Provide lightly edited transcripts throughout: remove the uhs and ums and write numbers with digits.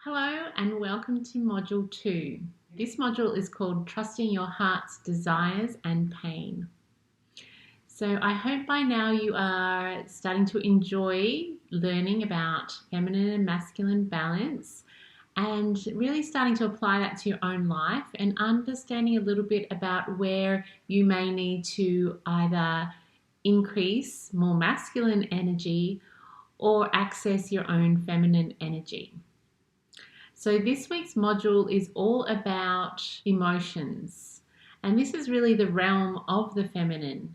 Hello and welcome to Module 2. This module is called Trusting Your Heart's Desires and Pain. So I hope by now you are starting to enjoy learning about feminine and masculine balance and really starting to apply that to your own life and understanding a little bit about where you may need to either increase more masculine energy or access your own feminine energy. So this week's module is all about emotions, and this is really the realm of the feminine.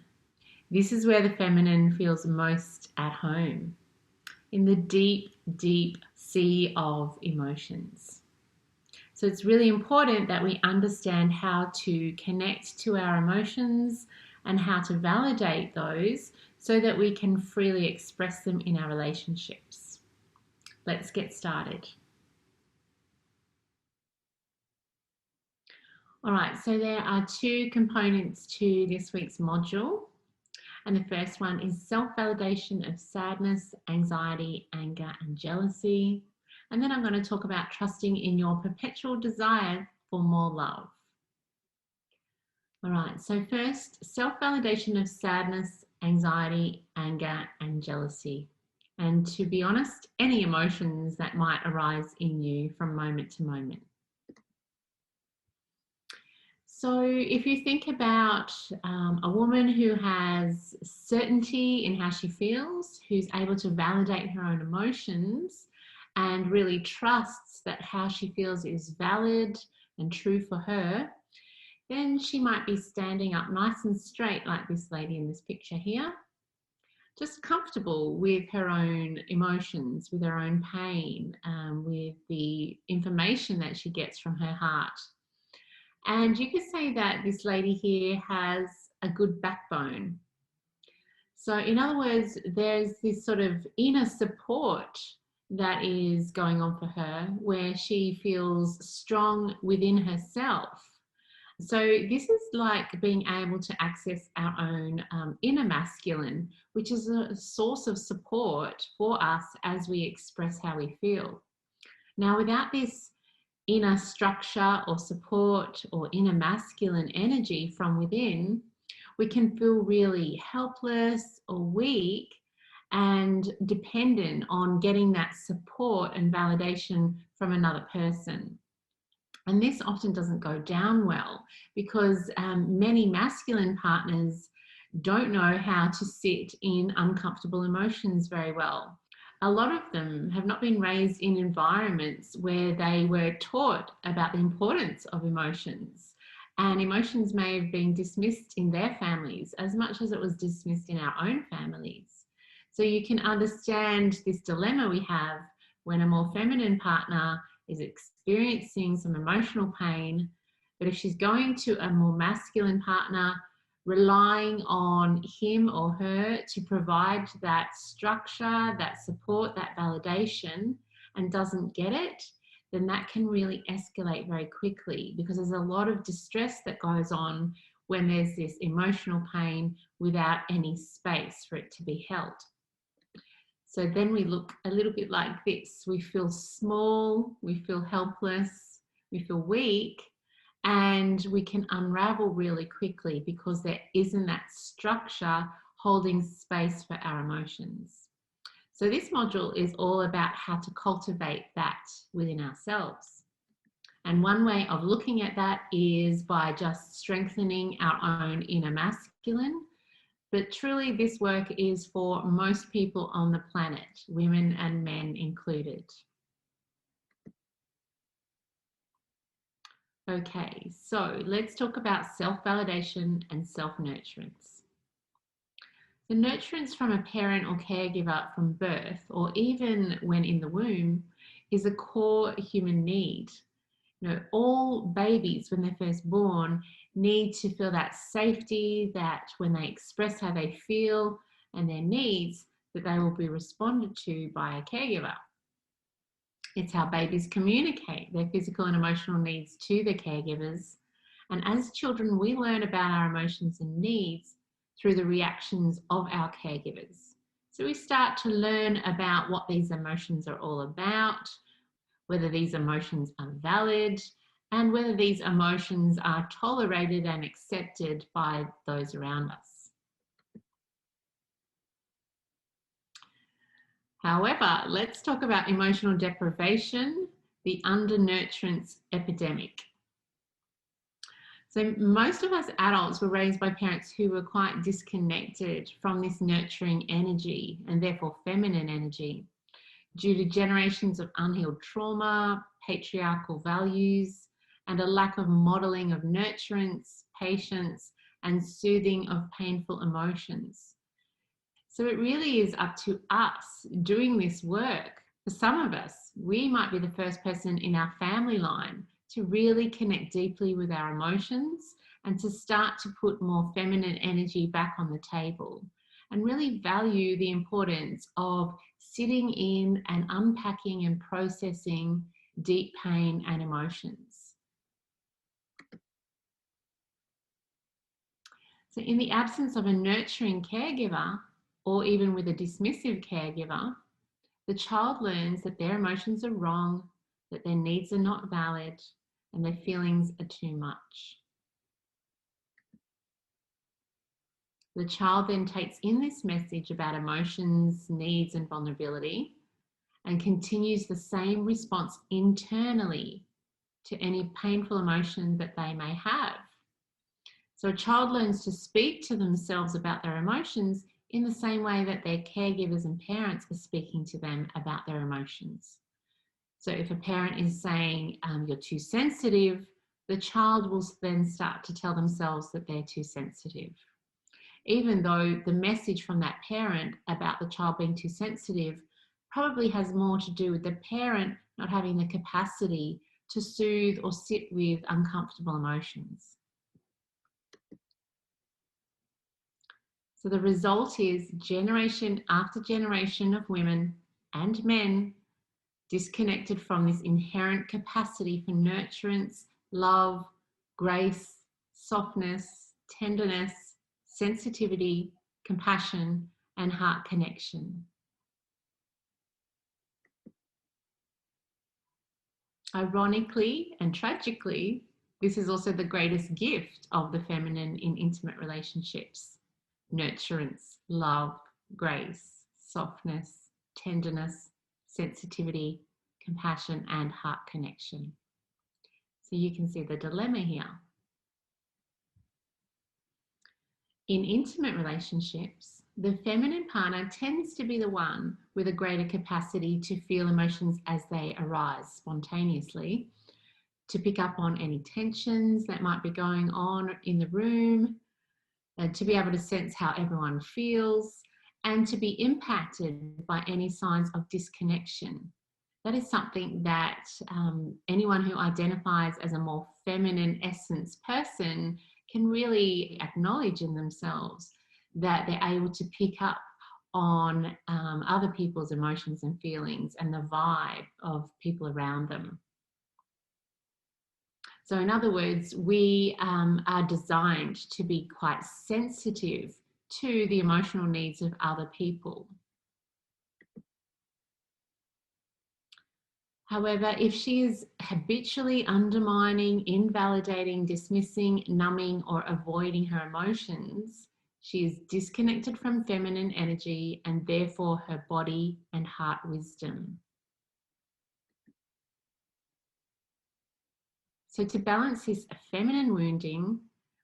This is where the feminine feels most at home, in the deep, deep sea of emotions. So it's really important that we understand how to connect to our emotions and how to validate those so that we can freely express them in our relationships. Let's get started. All right, so there are two components to this week's module. And the first one is self-validation of sadness, anxiety, anger, and jealousy. And then I'm going to talk about trusting in your perpetual desire for more love. All right, so first, self-validation of sadness, anxiety, anger, and jealousy. And to be honest, any emotions that might arise in you from moment to moment. So if you think about a woman who has certainty in how she feels, who's able to validate her own emotions and really trusts that how she feels is valid and true for her, then she might be standing up nice and straight like this lady in this picture here, just comfortable with her own emotions, with her own pain, with the information that she gets from her heart. And you could say that this lady here has a good backbone. So in other words, there's this sort of inner support that is going on for her where she feels strong within herself. So this is like being able to access our own inner masculine, which is a source of support for us as we express how we feel. Now, without this inner structure or support or inner masculine energy from within, we can feel really helpless or weak and dependent on getting that support and validation from another person. And this often doesn't go down well because many masculine partners don't know how to sit in uncomfortable emotions very well. A lot of them have not been raised in environments where they were taught about the importance of emotions, and emotions may have been dismissed in their families as much as it was dismissed in our own families. So you can understand this dilemma we have when a more feminine partner is experiencing some emotional pain, but if she's going to a more masculine partner, relying on him or her to provide that structure, that support, that validation, and doesn't get it, then that can really escalate very quickly because there's a lot of distress that goes on when there's this emotional pain without any space for it to be held. So then we look a little bit like this. We feel small, we feel helpless, we feel weak, and we can unravel really quickly because there isn't that structure holding space for our emotions. So this module is all about how to cultivate that within ourselves. And one way of looking at that is by just strengthening our own inner masculine. But truly this work is for most people on the planet, women and men included. Okay, so let's talk about self-validation and self-nurturance. The nurturance from a parent or caregiver from birth, or even when in the womb, is a core human need. You know, all babies, when they're first born, need to feel that safety, that when they express how they feel and their needs, that they will be responded to by a caregiver. It's how babies communicate their physical and emotional needs to their caregivers. And as children, we learn about our emotions and needs through the reactions of our caregivers. So we start to learn about what these emotions are all about. whether these emotions are valid, and whether these emotions are tolerated and accepted by those around us. However, let's talk about emotional deprivation, the undernurturance epidemic. So most of us adults were raised by parents who were quite disconnected from this nurturing energy and therefore feminine energy due to generations of unhealed trauma, patriarchal values, and a lack of modeling of nurturance, patience, and soothing of painful emotions. So it really is up to us doing this work. For some of us, we might be the first person in our family line to really connect deeply with our emotions and to start to put more feminine energy back on the table and really value the importance of sitting in and unpacking and processing deep pain and emotions. So in the absence of a nurturing caregiver, or even with a dismissive caregiver, the child learns that their emotions are wrong, that their needs are not valid, and their feelings are too much. The child then takes in this message about emotions, needs, and vulnerability and continues the same response internally to any painful emotion that they may have. So a child learns to speak to themselves about their emotions in the same way that their caregivers and parents are speaking to them about their emotions. So if a parent is saying, you're too sensitive, the child will then start to tell themselves that they're too sensitive. Even though the message from that parent about the child being too sensitive probably has more to do with the parent not having the capacity to soothe or sit with uncomfortable emotions. So the result is generation after generation of women and men disconnected from this inherent capacity for nurturance, love, grace, softness, tenderness, sensitivity, compassion, and heart connection. Ironically and tragically, this is also the greatest gift of the feminine in intimate relationships: nurturance, love, grace, softness, tenderness, sensitivity, compassion, and heart connection. So you can see the dilemma here. In intimate relationships, the feminine partner tends to be the one with a greater capacity to feel emotions as they arise spontaneously, to pick up on any tensions that might be going on in the room, to be able to sense how everyone feels, and to be impacted by any signs of disconnection. That is something that anyone who identifies as a more feminine essence person can really acknowledge in themselves, that they're able to pick up on other people's emotions and feelings and the vibe of people around them. So in other words, we are designed to be quite sensitive to the emotional needs of other people. However, if she is habitually undermining, invalidating, dismissing, numbing, or avoiding her emotions, she is disconnected from feminine energy and therefore her body and heart wisdom. So to balance this feminine wounding,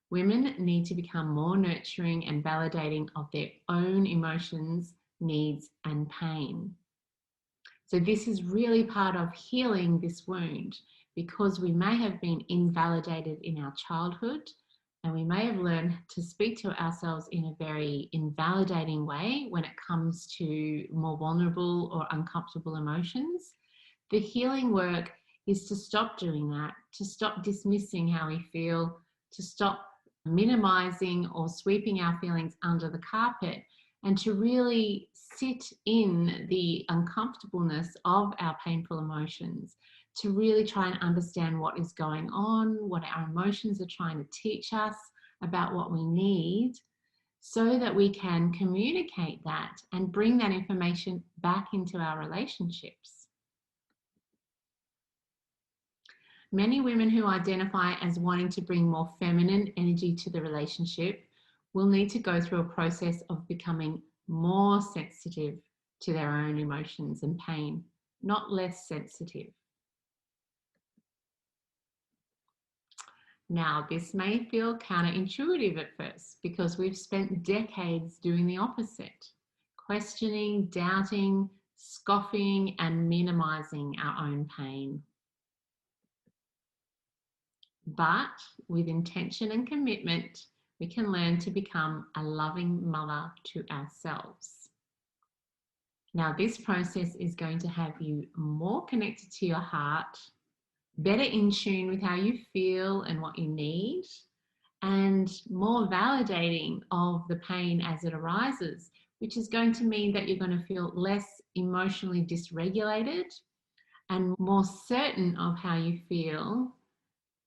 women need to become more nurturing and validating of their own emotions, needs, and pain. So this is really part of healing this wound, because we may have been invalidated in our childhood and we may have learned to speak to ourselves in a very invalidating way when it comes to more vulnerable or uncomfortable emotions. The healing work is to stop doing that, to stop dismissing how we feel, to stop minimizing or sweeping our feelings under the carpet, and to really sit in the uncomfortableness of our painful emotions, to really try and understand what is going on, what our emotions are trying to teach us about what we need, so that we can communicate that and bring that information back into our relationships. Many women who identify as wanting to bring more feminine energy to the relationship will need to go through a process of becoming more sensitive to their own emotions and pain, not less sensitive. Now, this may feel counterintuitive at first because we've spent decades doing the opposite, questioning, doubting, scoffing, and minimizing our own pain. But with intention and commitment, we can learn to become a loving mother to ourselves. Now, this process is going to have you more connected to your heart, better in tune with how you feel and what you need, and more validating of the pain as it arises, which is going to mean that you're going to feel less emotionally dysregulated and more certain of how you feel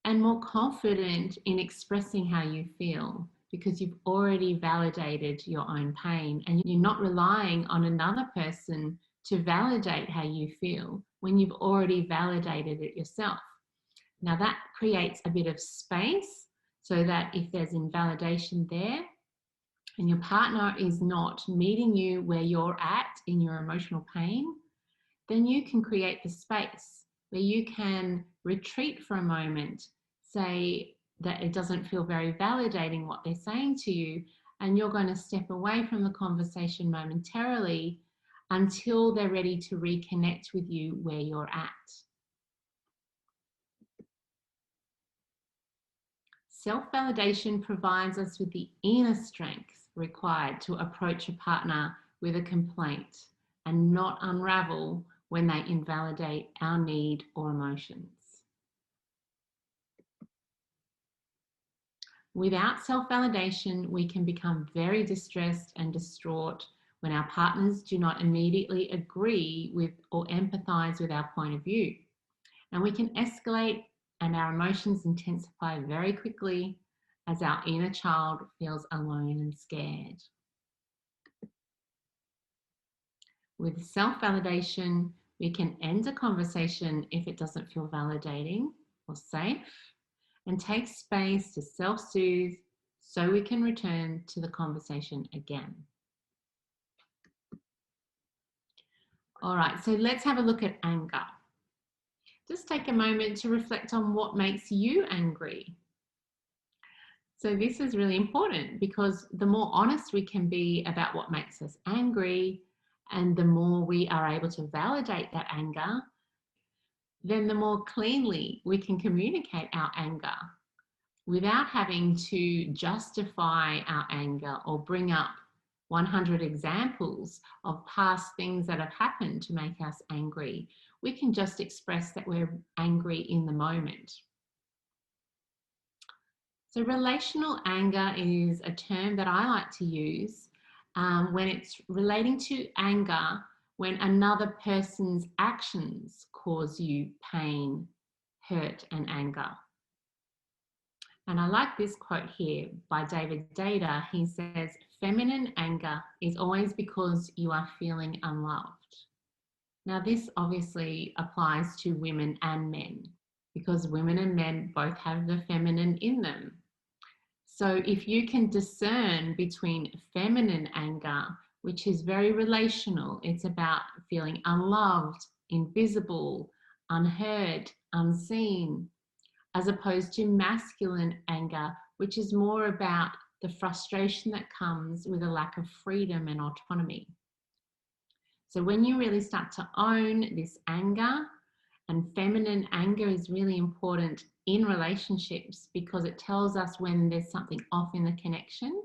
and more confident in expressing how you feel because you've already validated your own pain and you're not relying on another person to validate how you feel when you've already validated it yourself. Now that creates a bit of space so that if there's invalidation there and your partner is not meeting you where you're at in your emotional pain, then you can create the space where you can retreat for a moment, say that it doesn't feel very validating what they're saying to you, and you're going to step away from the conversation momentarily until they're ready to reconnect with you where you're at. Self-validation provides us with the inner strength required to approach a partner with a complaint and not unravel when they invalidate our need or emotions. Without self-validation, we can become very distressed and distraught when our partners do not immediately agree with or empathize with our point of view. And we can escalate and our emotions intensify very quickly as our inner child feels alone and scared. With self-validation, we can end a conversation if it doesn't feel validating or safe, and take space to self-soothe so we can return to the conversation again. All right, so let's have a look at anger. Just take a moment to reflect on what makes you angry. So this is really important because the more honest we can be about what makes us angry and the more we are able to validate that anger, then the more cleanly we can communicate our anger without having to justify our anger or bring up 100 examples of past things that have happened to make us angry. We can just express that we're angry in the moment. So relational anger is a term that I like to use when it's relating to anger when another person's actions cause you pain, hurt, and anger. And I like this quote here by David Data. He says, "Feminine anger is always because you are feeling unloved." Now, this obviously applies to women and men because women and men both have the feminine in them. So if you can discern between feminine anger, which is very relational, it's about feeling unloved, invisible, unheard, unseen, as opposed to masculine anger, which is more about the frustration that comes with a lack of freedom and autonomy. So when you really start to own this anger, and feminine anger is really important in relationships because it tells us when there's something off in the connection,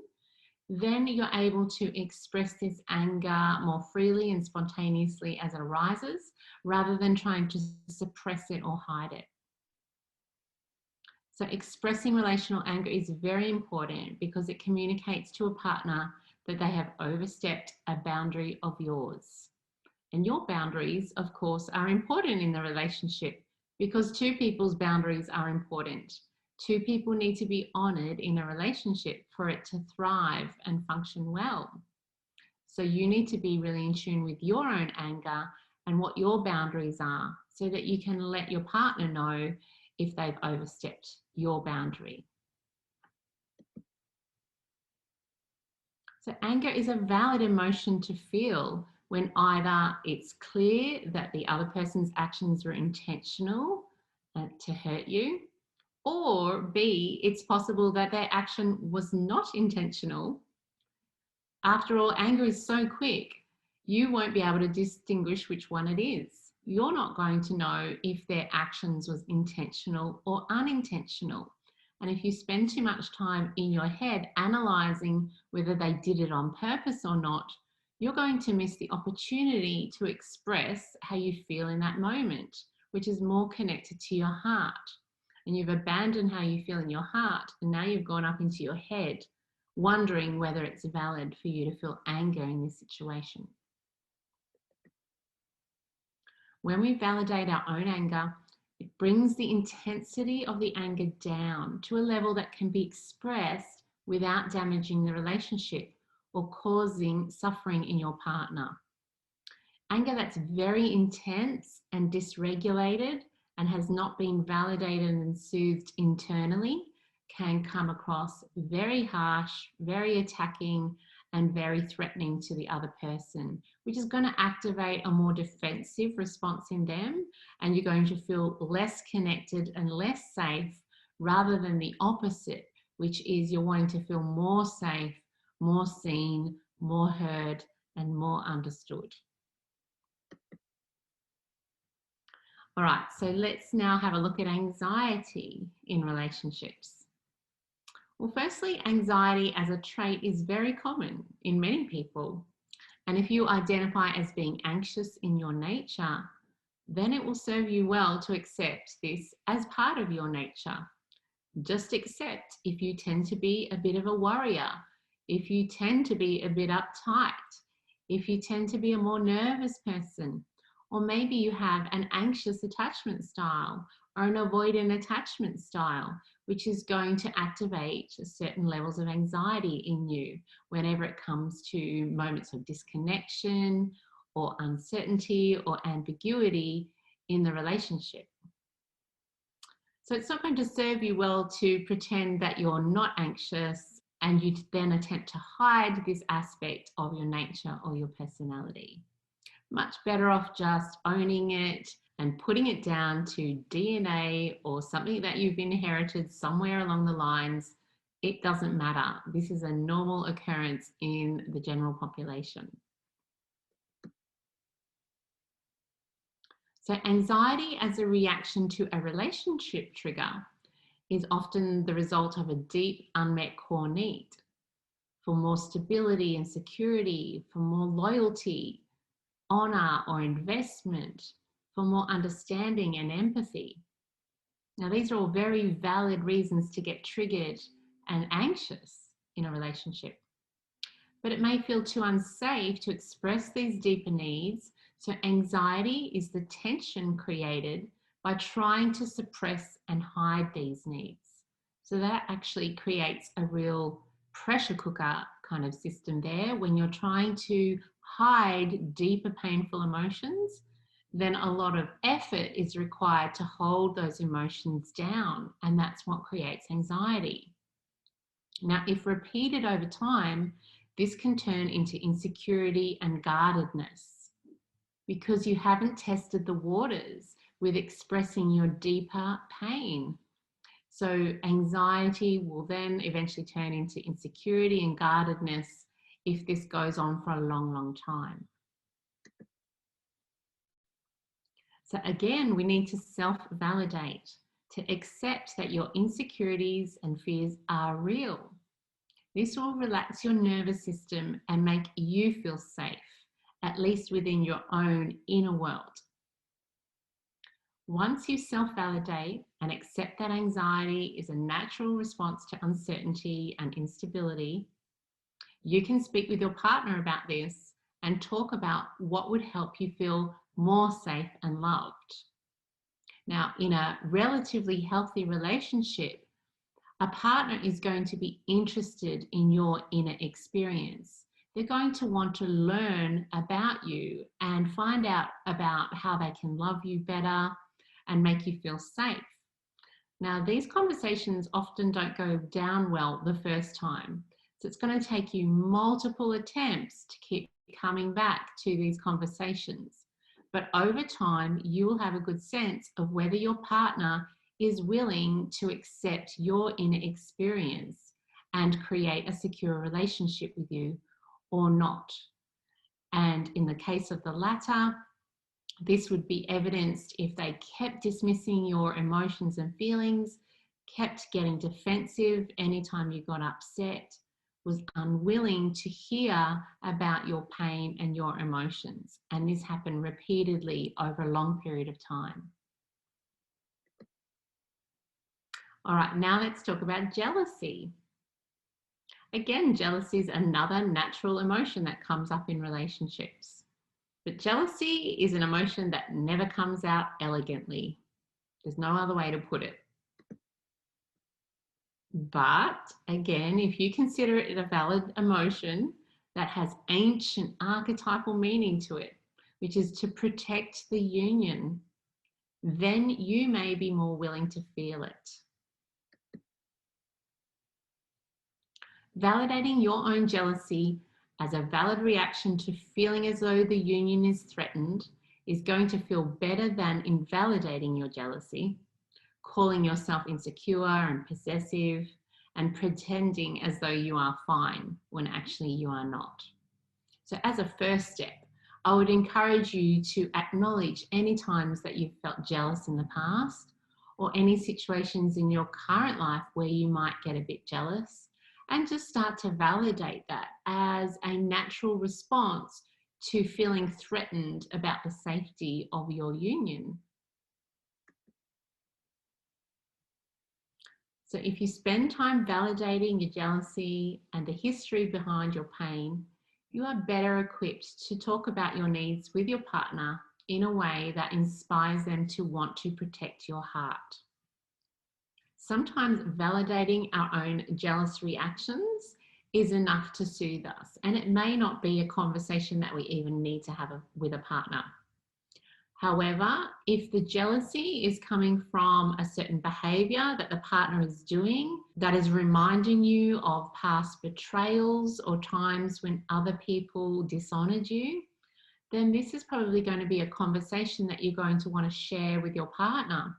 then you're able to express this anger more freely and spontaneously as it arises, rather than trying to suppress it or hide it. So expressing relational anger is very important because it communicates to a partner that they have overstepped a boundary of yours. And your boundaries, of course, are important in the relationship because two people's boundaries are important. Two people need to be honored in a relationship for it to thrive and function well. So you need to be really in tune with your own anger and what your boundaries are so that you can let your partner know if they've overstepped your boundary. So anger is a valid emotion to feel when either it's clear that the other person's actions were intentional to hurt you, or B, it's possible that their action was not intentional. After all, anger is so quick, you won't be able to distinguish which one it is. You're not going to know if their actions was intentional or unintentional. And if you spend too much time in your head analysing whether they did it on purpose or not, you're going to miss the opportunity to express how you feel in that moment, which is more connected to your heart. And you've abandoned how you feel in your heart, and now you've gone up into your head, wondering whether it's valid for you to feel anger in this situation. When we validate our own anger, it brings the intensity of the anger down to a level that can be expressed without damaging the relationship or causing suffering in your partner. Anger that's very intense and dysregulated and has not been validated and soothed internally can come across very harsh, very attacking, and very threatening to the other person, which is going to activate a more defensive response in them, and you're going to feel less connected and less safe, rather than the opposite, which is you're wanting to feel more safe, more seen, more heard, and more understood. All right, so let's now have a look at anxiety in relationships. Well, firstly, anxiety as a trait is very common in many people. And if you identify as being anxious in your nature, then it will serve you well to accept this as part of your nature. Just accept if you tend to be a bit of a worrier, if you tend to be a bit uptight, if you tend to be a more nervous person, or maybe you have an anxious attachment style or an avoidant attachment style, which is going to activate certain levels of anxiety in you whenever it comes to moments of disconnection or uncertainty or ambiguity in the relationship. So it's not going to serve you well to pretend that you're not anxious and you then attempt to hide this aspect of your nature or your personality. Much better off just owning it and putting it down to DNA or something that you've inherited somewhere along the lines. It doesn't matter. This is a normal occurrence in the general population. So anxiety as a reaction to a relationship trigger is often the result of a deep unmet core need for more stability and security, for more loyalty, honor or investment, for more understanding and empathy. Now, these are all very valid reasons to get triggered and anxious in a relationship. But it may feel too unsafe to express these deeper needs, so anxiety is the tension created by trying to suppress and hide these needs. So that actually creates a real pressure cooker kind of system there. When you're trying to hide deeper painful emotions, then a lot of effort is required to hold those emotions down, and that's what creates anxiety. Now, if repeated over time, this can turn into insecurity and guardedness because you haven't tested the waters with expressing your deeper pain. So anxiety will then eventually turn into insecurity and guardedness if this goes on for a long, long time. So again, we need to self-validate, to accept that your insecurities and fears are real. This will relax your nervous system and make you feel safe, at least within your own inner world. Once you self-validate and accept that anxiety is a natural response to uncertainty and instability, you can speak with your partner about this and talk about what would help you feel more safe and loved. Now, in a relatively healthy relationship, a partner is going to be interested in your inner experience. They're going to want to learn about you and find out about how they can love you better and make you feel safe. Now, these conversations often don't go down well the first time. So it's going to take you multiple attempts to keep coming back to these conversations. But over time, you will have a good sense of whether your partner is willing to accept your inner experience and create a secure relationship with you or not. And in the case of the latter, this would be evidenced if they kept dismissing your emotions and feelings, kept getting defensive anytime you got upset, was unwilling to hear about your pain and your emotions. And this happened repeatedly over a long period of time. All right, now let's talk about jealousy. Again, jealousy is another natural emotion that comes up in relationships. But jealousy is an emotion that never comes out elegantly. There's no other way to put it. But again, if you consider it a valid emotion that has ancient archetypal meaning to it, which is to protect the union, then you may be more willing to feel it. Validating your own jealousy as a valid reaction to feeling as though the union is threatened is going to feel better than invalidating your jealousy, calling yourself insecure and possessive, and pretending as though you are fine when actually you are not. So as a first step, I would encourage you to acknowledge any times that you've felt jealous in the past or any situations in your current life where you might get a bit jealous, and just start to validate that as a natural response to feeling threatened about the safety of your union. So if you spend time validating your jealousy and the history behind your pain, you are better equipped to talk about your needs with your partner in a way that inspires them to want to protect your heart. Sometimes validating our own jealous reactions is enough to soothe us, and it may not be a conversation that we even need to have with a partner. However, if the jealousy is coming from a certain behavior that the partner is doing that is reminding you of past betrayals or times when other people dishonored you, then this is probably going to be a conversation that you're going to want to share with your partner,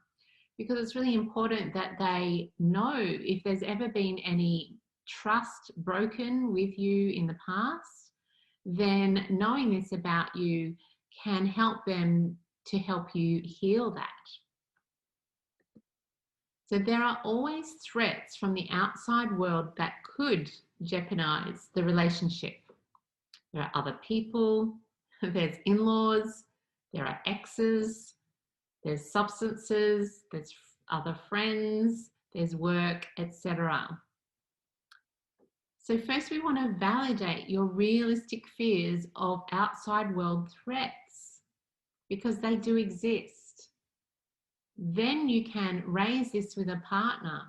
because it's really important that they know if there's ever been any trust broken with you in the past, then knowing this about you can help them to help you heal that. So there are always threats from the outside world that could jeopardize the relationship. There are other people, there's in-laws, there are exes, there's substances, there's other friends, there's work, etc. So first we want to validate your realistic fears of outside world threats, because they do exist. Then you can raise this with a partner,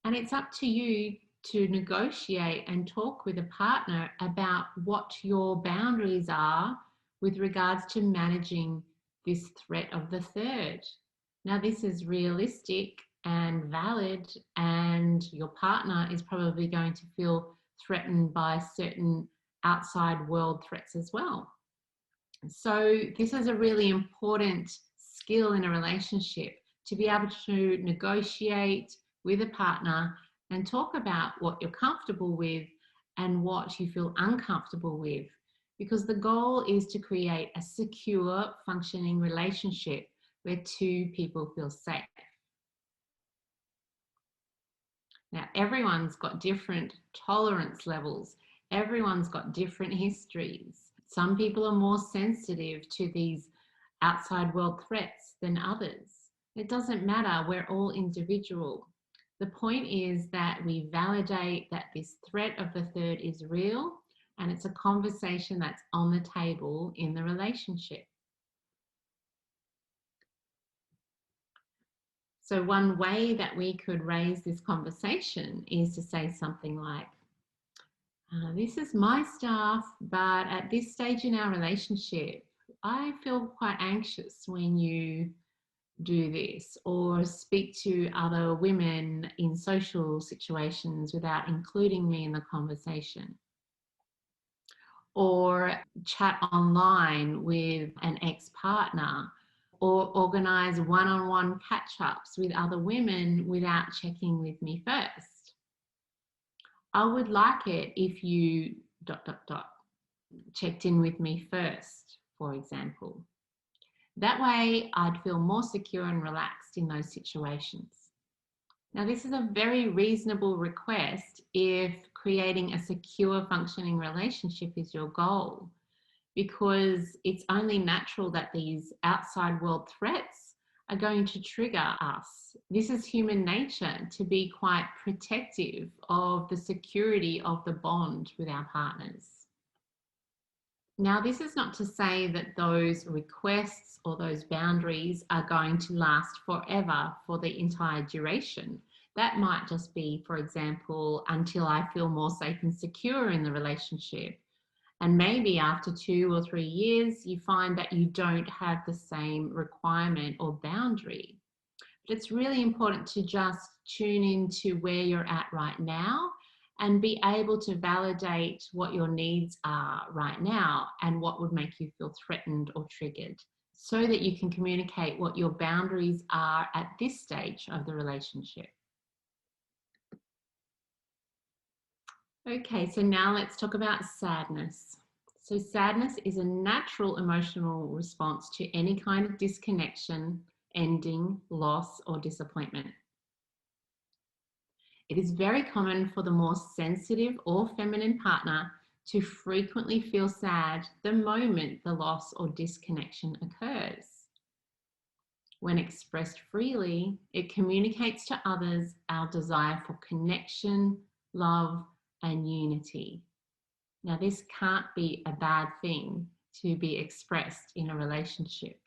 and it's up to you to negotiate and talk with a partner about what your boundaries are with regards to managing this threat of the third. Now, this is realistic and valid, and your partner is probably going to feel threatened by certain outside world threats as well. So this is a really important skill in a relationship, to be able to negotiate with a partner and talk about what you're comfortable with and what you feel uncomfortable with, because the goal is to create a secure, functioning relationship where two people feel safe. Now, everyone's got different tolerance levels. Everyone's got different histories. Some people are more sensitive to these outside world threats than others. It doesn't matter, we're all individual. The point is that we validate that this threat of the third is real, and it's a conversation that's on the table in the relationship. So one way that we could raise this conversation is to say something like, this is my stuff, but at this stage in our relationship, I feel quite anxious when you do this, or speak to other women in social situations without including me in the conversation, or chat online with an ex-partner, or organize one-on-one catch-ups with other women without checking with me first. I would like it if you ... checked in with me first, for example. That way I'd feel more secure and relaxed in those situations. Now, this is a very reasonable request if creating a secure, functioning relationship is your goal, because it's only natural that these outside world threats are going to trigger us. This is human nature, to be quite protective of the security of the bond with our partners. Now, this is not to say that those requests or those boundaries are going to last forever for the entire duration. That might just be, for example, until I feel more safe and secure in the relationship. And maybe after 2 or 3 years, you find that you don't have the same requirement or boundary. But it's really important to just tune into where you're at right now and be able to validate what your needs are right now and what would make you feel threatened or triggered, so that you can communicate what your boundaries are at this stage of the relationship. Okay, so now let's talk about sadness. So sadness is a natural emotional response to any kind of disconnection, ending, loss, or disappointment. It is very common for the more sensitive or feminine partner to frequently feel sad the moment the loss or disconnection occurs. When expressed freely, it communicates to others our desire for connection, love, and unity. Now, this can't be a bad thing to be expressed in a relationship.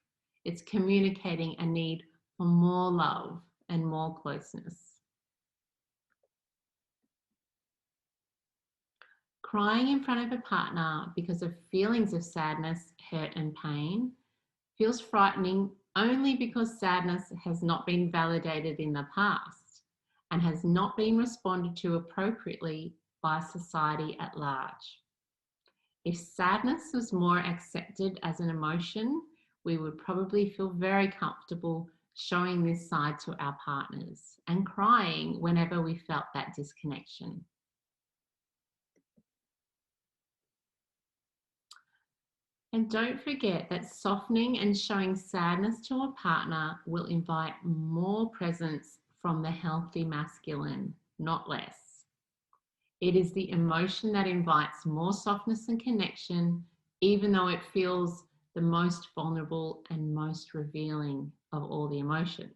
It's communicating a need for more love and more closeness. Crying in front of a partner because of feelings of sadness, hurt, and pain feels frightening only because sadness has not been validated in the past and has not been responded to appropriately by society at large. If sadness was more accepted as an emotion, we would probably feel very comfortable showing this side to our partners and crying whenever we felt that disconnection. And don't forget that softening and showing sadness to a partner will invite more presence from the healthy masculine, not less. It is the emotion that invites more softness and connection, even though it feels the most vulnerable and most revealing of all the emotions.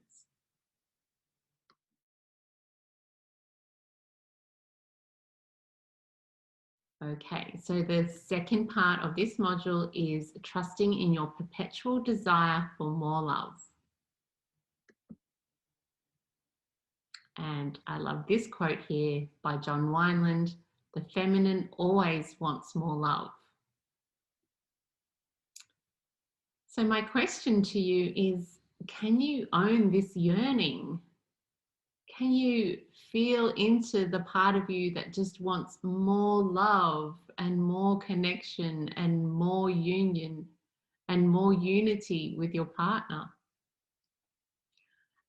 Okay, so the second part of this module is trusting in your perpetual desire for more love. And I love this quote here by John Wineland: "The feminine always wants more love." So my question to you is, can you own this yearning? Can you feel into the part of you that just wants more love and more connection and more union and more unity with your partner?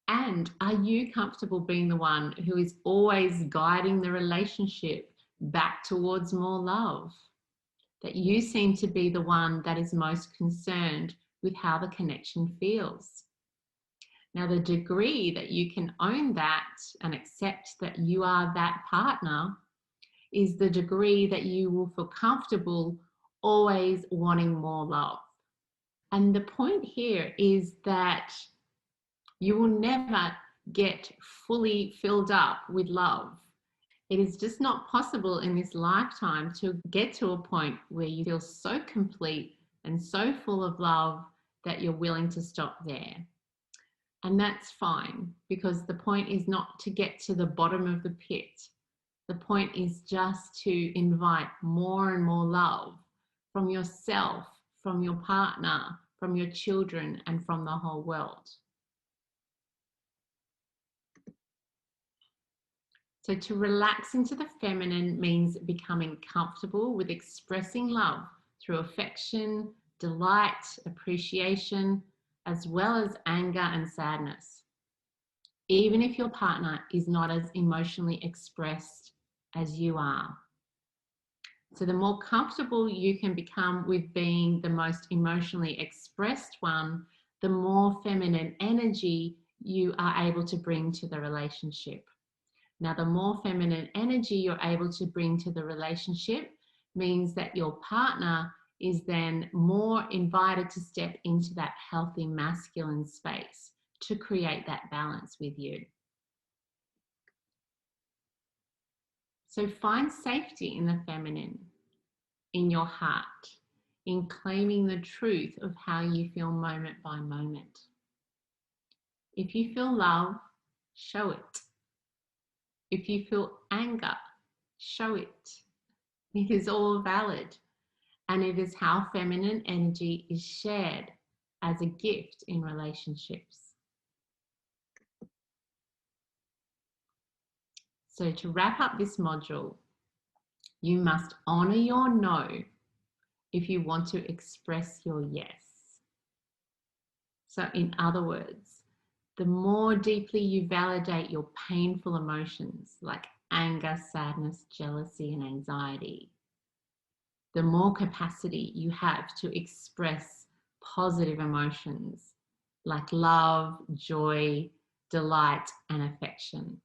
And are you comfortable being the one who is always guiding the relationship back towards more love? That you seem to be the one that is most concerned with how the connection feels. Now, the degree that you can own that and accept that you are that partner is the degree that you will feel comfortable always wanting more love. And the point here is that you will never get fully filled up with love. It is just not possible in this lifetime to get to a point where you feel so complete and so full of love that you're willing to stop there. And that's fine, because the point is not to get to the bottom of the pit. The point is just to invite more and more love from yourself, from your partner, from your children, and from the whole world. So to relax into the feminine means becoming comfortable with expressing love through affection, delight, appreciation, as well as anger and sadness, even if your partner is not as emotionally expressed as you are. So the more comfortable you can become with being the most emotionally expressed one, the more feminine energy you are able to bring to the relationship. Now, the more feminine energy you're able to bring to the relationship means that your partner is then more invited to step into that healthy masculine space to create that balance with you. So find safety in the feminine, in your heart, in claiming the truth of how you feel moment by moment. If you feel love, show it. If you feel anger, show it. It is all valid, and it is how feminine energy is shared as a gift in relationships. So to wrap up this module, you must honor your no if you want to express your yes. So in other words, the more deeply you validate your painful emotions like anger, sadness, jealousy, and anxiety, the more capacity you have to express positive emotions like love, joy, delight, and affection.